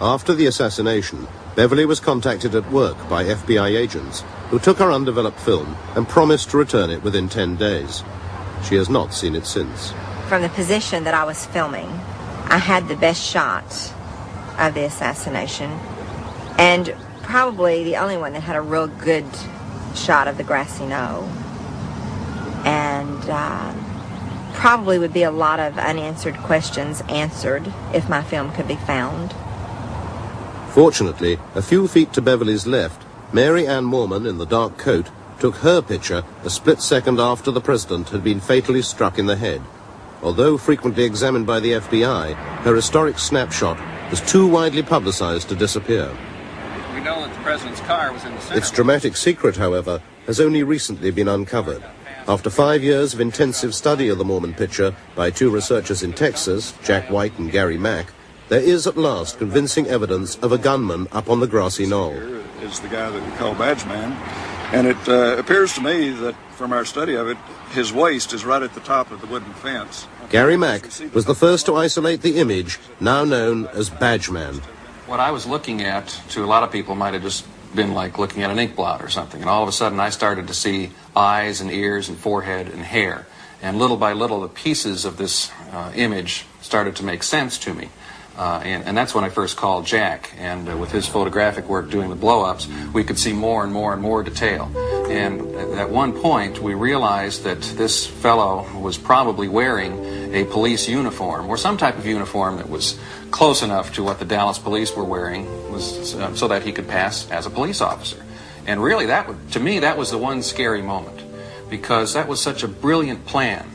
After the assassination, Beverly was contacted at work by FBI agents who took her undeveloped film and promised to return it within 10 days. She has not seen it since. From the position that I was filming, I had the best shot of the assassination, and probably the only one that had a real good shot of the grassy knoll. And probably would be a lot of unanswered questions answered if my film could be found. Fortunately, a few feet to Beverly's left, Mary Ann Moorman in the dark coat took her picture a split second after the president had been fatally struck in the head. Although frequently examined by the FBI, her historic snapshot was too widely publicized to disappear. We know that the president's car was in the center. Its dramatic secret, however, has only recently been uncovered. After 5 years of intensive study of the Moorman picture by two researchers in Texas, Jack White and Gary Mack, there is at last convincing evidence of a gunman up on the grassy knoll. Is the guy that we call Badge Man, and it appears to me that from our study of it, his waist is right at the top of the wooden fence. Gary Mack was the first to isolate the image, now known as Badge Man. What I was looking at, to a lot of people, might have just been like looking at an ink blot or something, and all of a sudden I started to see eyes and ears and forehead and hair, and little by little the pieces of this image started to make sense to me. And that's when I first called Jack, and with his photographic work doing the blow-ups, we could see more and more and more detail. And at one point, we realized that this fellow was probably wearing a police uniform, or some type of uniform that was close enough to what the Dallas police were wearing, so that he could pass as a police officer. And really, to me, that was the one scary moment, because that was such a brilliant plan.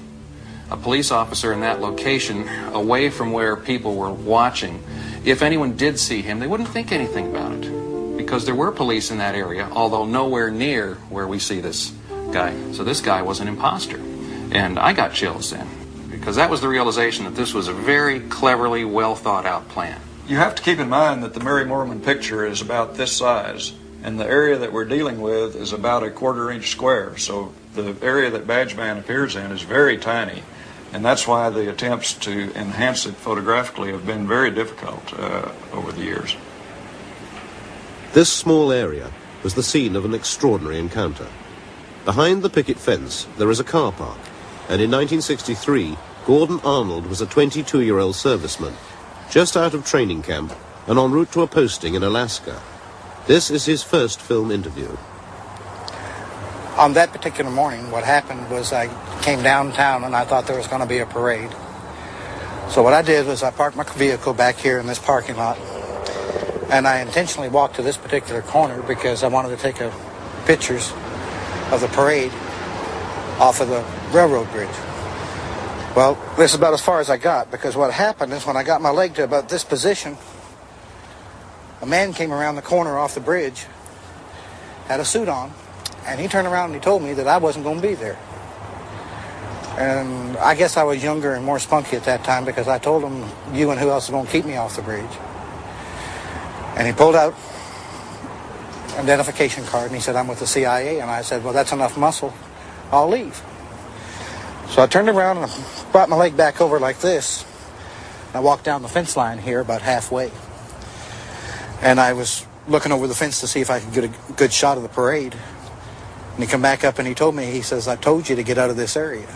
A police officer in that location, away from where people were watching, if anyone did see him, they wouldn't think anything about it, because there were police in that area, although nowhere near where we see this guy. So this guy was an imposter. And I got chills then, because that was the realization that this was a very cleverly, well thought out plan. You have to keep in mind that the Mary Moorman picture is about this size, and the area that we're dealing with is about a 1/4 inch square. So the area that Badge Man appears in is very tiny. And that's why the attempts to enhance it photographically have been very difficult over the years. This small area was the scene of an extraordinary encounter. Behind the picket fence, there is a car park, and in 1963, Gordon Arnold was a 22-year-old serviceman, just out of training camp and en route to a posting in Alaska. This is his first film interview. On that particular morning, what happened was I came downtown and I thought there was going to be a parade. So what I did was I parked my vehicle back here in this parking lot, and I intentionally walked to this particular corner because I wanted to take pictures of the parade off of the railroad bridge. Well, this is about as far as I got, because what happened is when I got my leg to about this position, a man came around the corner off the bridge, had a suit on, and he turned around and he told me that I wasn't going to be there. And I guess I was younger and more spunky at that time, because I told him, you and who else is going to keep me off the bridge? And he pulled out an identification card and he said, I'm with the CIA. And I said, well, that's enough muscle. I'll leave. So I turned around and I brought my leg back over like this. I walked down the fence line here about halfway. And I was looking over the fence to see if I could get a good shot of the parade. And he come back up and he told me, he says, I told you to get out of this area.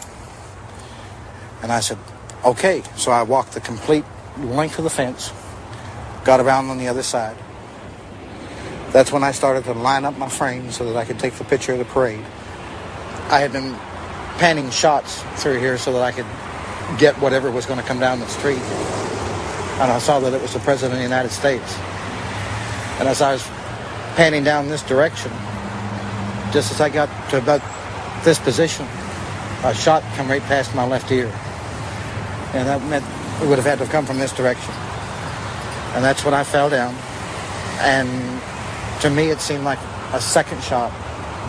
And I said, okay. So I walked the complete length of the fence, got around on the other side. That's when I started to line up my frame so that I could take the picture of the parade. I had been panning shots through here so that I could get whatever was going to come down the street. And I saw that it was the President of the United States. And as I was panning down this direction, just as I got to about this position, a shot come right past my left ear. And that meant it would have had to come from this direction. And that's when I fell down. And to me, it seemed like a second shot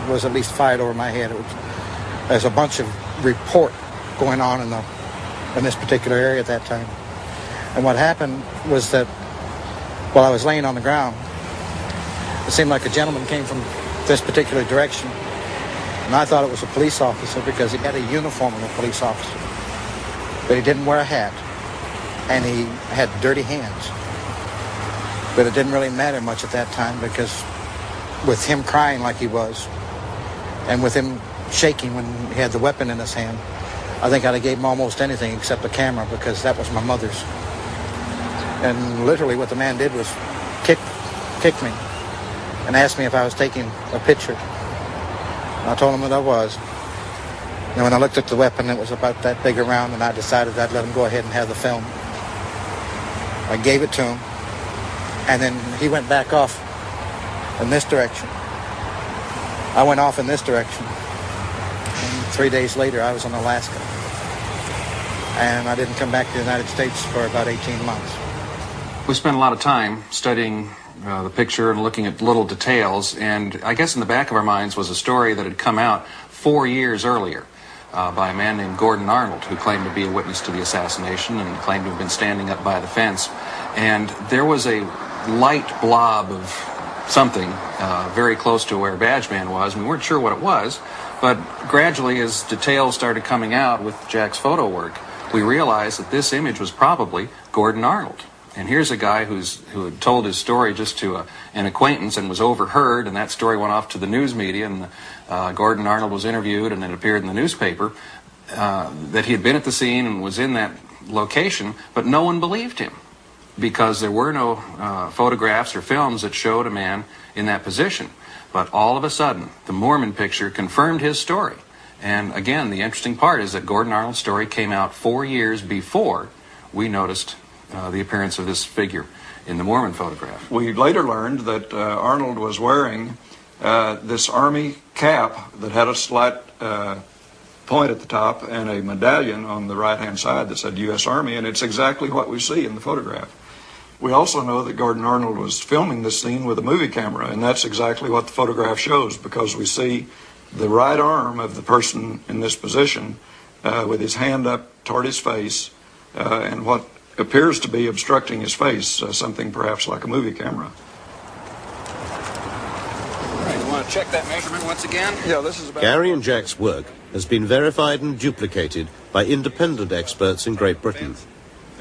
was at least fired over my head. There's a bunch of report going on in this particular area at that time. And what happened was that while I was laying on the ground, it seemed like a gentleman came from this particular direction, and I thought it was a police officer because he had a uniform of a police officer, but he didn't wear a hat, and he had dirty hands. But it didn't really matter much at that time, because with him crying like he was, and with him shaking when he had the weapon in his hand, I think I'd have gave him almost anything except a camera, because that was my mother's. And literally what the man did was kick me and asked me if I was taking a picture. I told him that I was. And when I looked at the weapon, it was about that big around, and I decided I'd let him go ahead and have the film. I gave it to him, and then he went back off in this direction. I went off in this direction. And 3 days later, I was in Alaska. And I didn't come back to the United States for about 18 months. We spent a lot of time studying the picture and looking at little details, and I guess in the back of our minds was a story that had come out 4 years earlier by a man named Gordon Arnold, who claimed to be a witness to the assassination and claimed to have been standing up by the fence. And there was a light blob of something very close to where Badgeman was. We weren't sure what it was, but gradually, as details started coming out with Jack's photo work, we realized that this image was probably Gordon Arnold. And here's a guy who had told his story just to an acquaintance and was overheard, and that story went off to the news media, and Gordon Arnold was interviewed, and it appeared in the newspaper that he had been at the scene and was in that location, but no one believed him because there were no photographs or films that showed a man in that position. But all of a sudden, the Mormon picture confirmed his story. And again, the interesting part is that Gordon Arnold's story came out 4 years before we noticed the appearance of this figure in the Mormon photograph. We later learned that Arnold was wearing this Army cap that had a slight point at the top and a medallion on the right-hand side that said U.S. Army, and it's exactly what we see in the photograph. We also know that Gordon Arnold was filming this scene with a movie camera, and that's exactly what the photograph shows, because we see the right arm of the person in this position with his hand up toward his face and what appears to be obstructing his face, something perhaps like a movie camera. All right, you want to check that measurement once again? Yeah, this is about... Gary and Jack's work has been verified and duplicated by independent experts in Great Britain.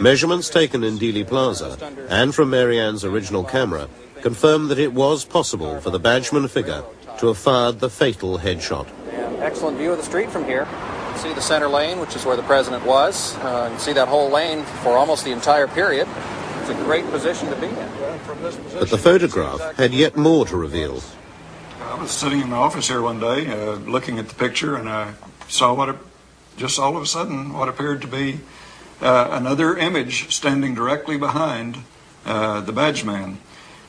Measurements taken in Dealey Plaza and from Mary Ann's original camera confirm that it was possible for the Badgeman figure to have fired the fatal headshot. And excellent view of the street from here. See the center lane, which is where the president was. You can see that whole lane for almost the entire period. It's a great position to be in. But the photograph had yet more to reveal. I was sitting in the office here one day looking at the picture, and I saw just all of a sudden what appeared to be another image standing directly behind the Badgeman.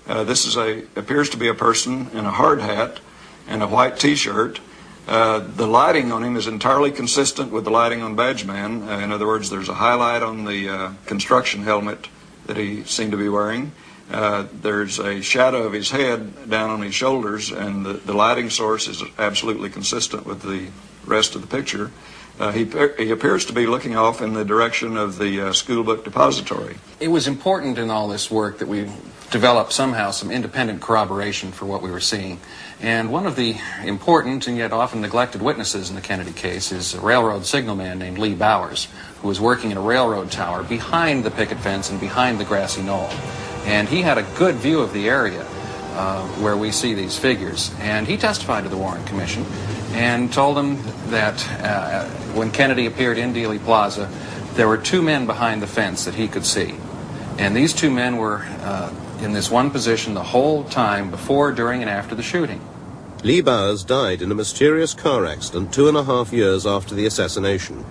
This appears to be a person in a hard hat and a white T-shirt. The lighting on him is entirely consistent with the lighting on Badgeman. In other words, there's a highlight on the construction helmet that he seemed to be wearing. There's a shadow of his head down on his shoulders, and the lighting source is absolutely consistent with the rest of the picture. He appears to be looking off in the direction of the school book depository. It was important in all this work that we develop somehow some independent corroboration for what we were seeing. And one of the important and yet often neglected witnesses in the Kennedy case is a railroad signalman named Lee Bowers, who was working in a railroad tower behind the picket fence and behind the grassy knoll. And he had a good view of the area where we see these figures. And he testified to the Warren Commission and told them that when Kennedy appeared in Dealey Plaza, there were two men behind the fence that he could see. And these two men were in this one position the whole time before, during, and after the shooting. Lee Bowers died in a mysterious car accident 2.5 years after the assassination.